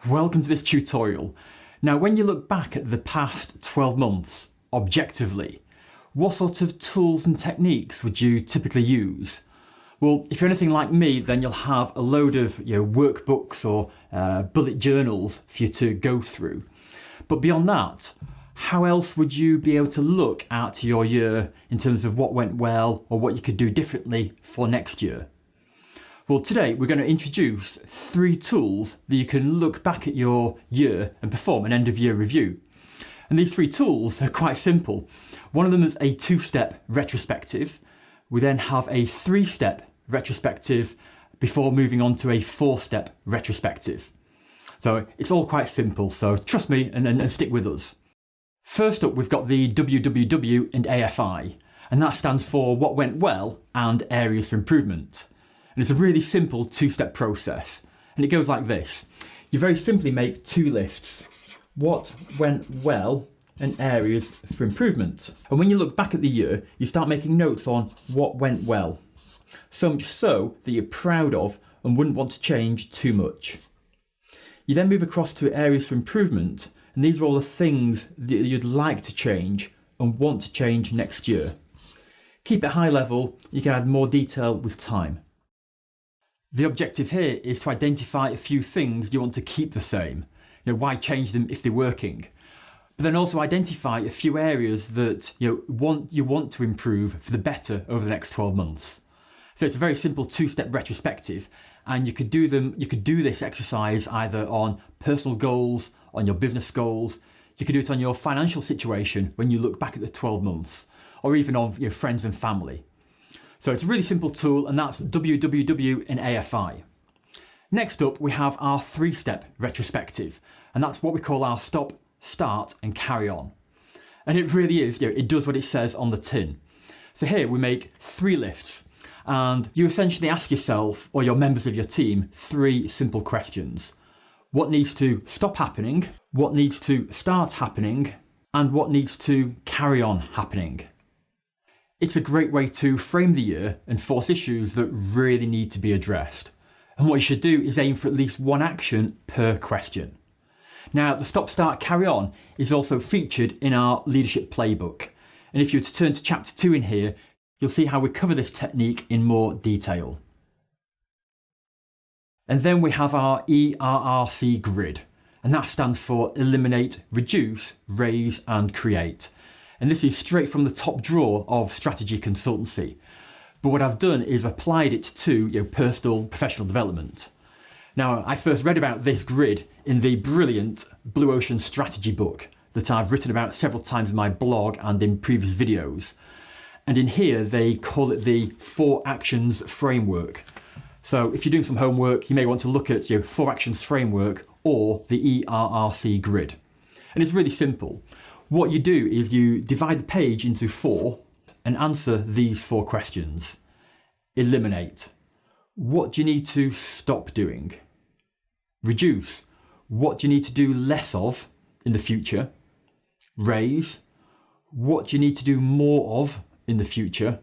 Welcome to this tutorial. Now, when you look back at the past 12 months, objectively, what sort of tools and techniques would you typically use? Well, if you're anything like me, then you'll have a load of workbooks or bullet journals for you to go through. But beyond that, how else would you be able to look at your year in terms of what went well or what you could do differently for next year? Well, today we're going to introduce 3 tools that you can look back at your year and perform an end of year review. And these 3 tools are quite simple. One of them is a 2-step retrospective. We then have a 3-step retrospective before moving on to a 4-step retrospective. So it's all quite simple, so trust me and stick with us. First up, we've got the WWW and AFI, and that stands for what went well and areas for improvement. And it's a really simple 2-step process, and it goes like this. You very simply make 2 lists: what went well and areas for improvement. And when you look back at the year, you start making notes on what went well, so much so that you're proud of and wouldn't want to change too much. You then move across to areas for improvement, and these are all the things that you'd like to change and want to change next year. Keep it high level, you can add more detail with time. The objective here is to identify a few things you want to keep the same. Why change them if they're working? But then also identify a few areas that you want to improve for the better over the next 12 months. So it's a very simple 2-step retrospective, and you could do this exercise either on personal goals, on your business goals. You could do it on your financial situation when you look back at the 12 months, or even on your friends and family. So it's a really simple tool, and that's WWW and AFI. Next up, we have our 3-step retrospective, and that's what we call our stop, start and carry on. And it really is, it does what it says on the tin. So here we make 3 lists, and you essentially ask yourself or your members of your team 3 simple questions. What needs to stop happening, what needs to start happening, and what needs to carry on happening. It's a great way to frame the year and force issues that really need to be addressed. And what you should do is aim for at least 1 action per question. Now, the stop, start, carry on is also featured in our leadership playbook. And if you were to turn to chapter 2 in here, you'll see how we cover this technique in more detail. And then we have our ERRC Grid, and that stands for eliminate, reduce, raise and create. And this is straight from the top drawer of strategy consultancy. But what I've done is applied it to personal, professional development. Now, I first read about this grid in the brilliant Blue Ocean strategy book that I've written about several times in my blog and in previous videos. And in here, they call it the 4 actions framework. So if you're doing some homework, you may want to look at 4 actions framework or the ERRC Grid. And it's really simple. What you do is you divide the page into 4 and answer these 4 questions. Eliminate. What do you need to stop doing? Reduce. What do you need to do less of in the future? Raise. What do you need to do more of in the future?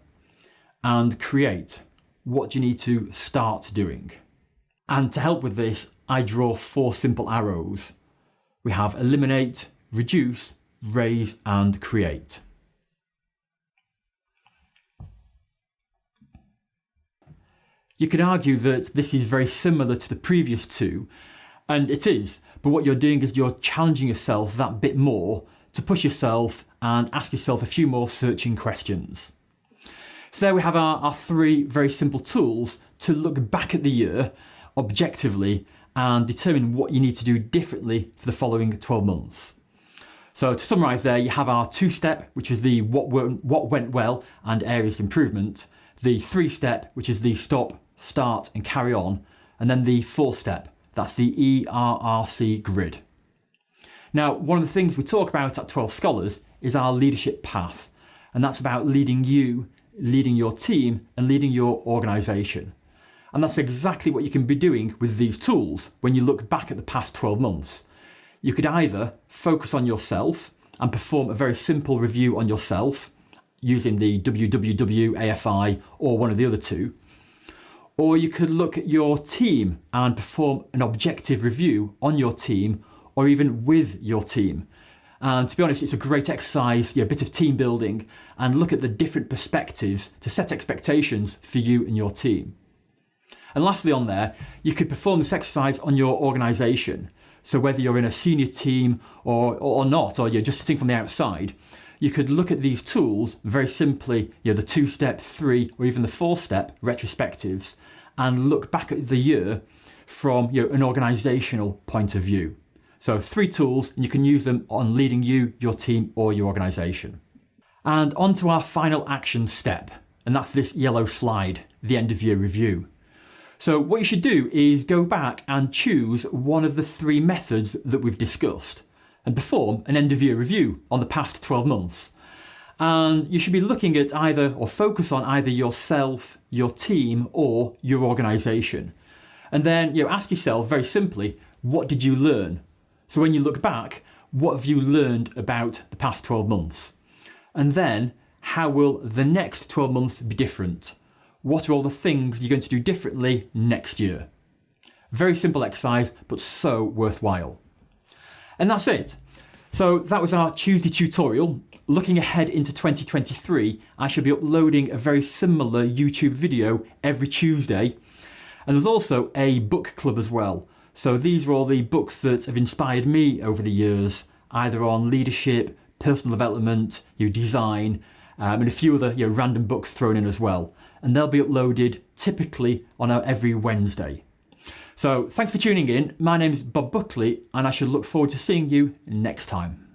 And create. What do you need to start doing? And to help with this, I draw 4 simple arrows. We have eliminate, reduce, raise and create. You could argue that this is very similar to the previous 2, and it is, but what you're doing is you're challenging yourself that bit more to push yourself and ask yourself a few more searching questions. So there we have our 3 very simple tools to look back at the year objectively and determine what you need to do differently for the following 12 months. So to summarise there, you have our 2-step, which is the what went well and areas of improvement, the 3-step, which is the stop, start and carry on, and then the 4-step, that's the ERRC Grid. Now, one of the things we talk about at 12 Scholars is our leadership path, and that's about leading you, leading your team and leading your organisation. And that's exactly what you can be doing with these tools when you look back at the past 12 months. You could either focus on yourself and perform a very simple review on yourself using the WWW, AFI or one of the other 2, Or you could look at your team and perform an objective review on your team or even with your team. And to be honest, it's a great exercise, a bit of team building, and look at the different perspectives to set expectations for you and your team. And lastly on there, you could perform this exercise on your organisation. So whether you're in a senior team or not, or you're just sitting from the outside, you could look at these tools very simply, the 2-step, 3, or even the 4-step retrospectives, and look back at the year from an organisational point of view. So 3 tools, and you can use them on leading you, your team, or your organisation. And on to our final action step, and that's this yellow slide, the end of year review. So what you should do is go back and choose one of the 3 methods that we've discussed and perform an end of year review on the past 12 months. And you should be looking at either, or focus on either yourself, your team, or your organisation. And then ask yourself very simply, what did you learn? So when you look back, what have you learned about the past 12 months? And then, how will the next 12 months be different? What are all the things you're going to do differently next year? Very simple exercise, but so worthwhile. And that's it. So that was our Tuesday tutorial. Looking ahead into 2023, I shall be uploading a very similar YouTube video every Tuesday. And there's also a book club as well. So these are all the books that have inspired me over the years, either on leadership, personal development, design, and a few other random books thrown in as well. And they'll be uploaded typically on every Wednesday. So thanks for tuning in. My name's Bob Buckley, and I shall look forward to seeing you next time.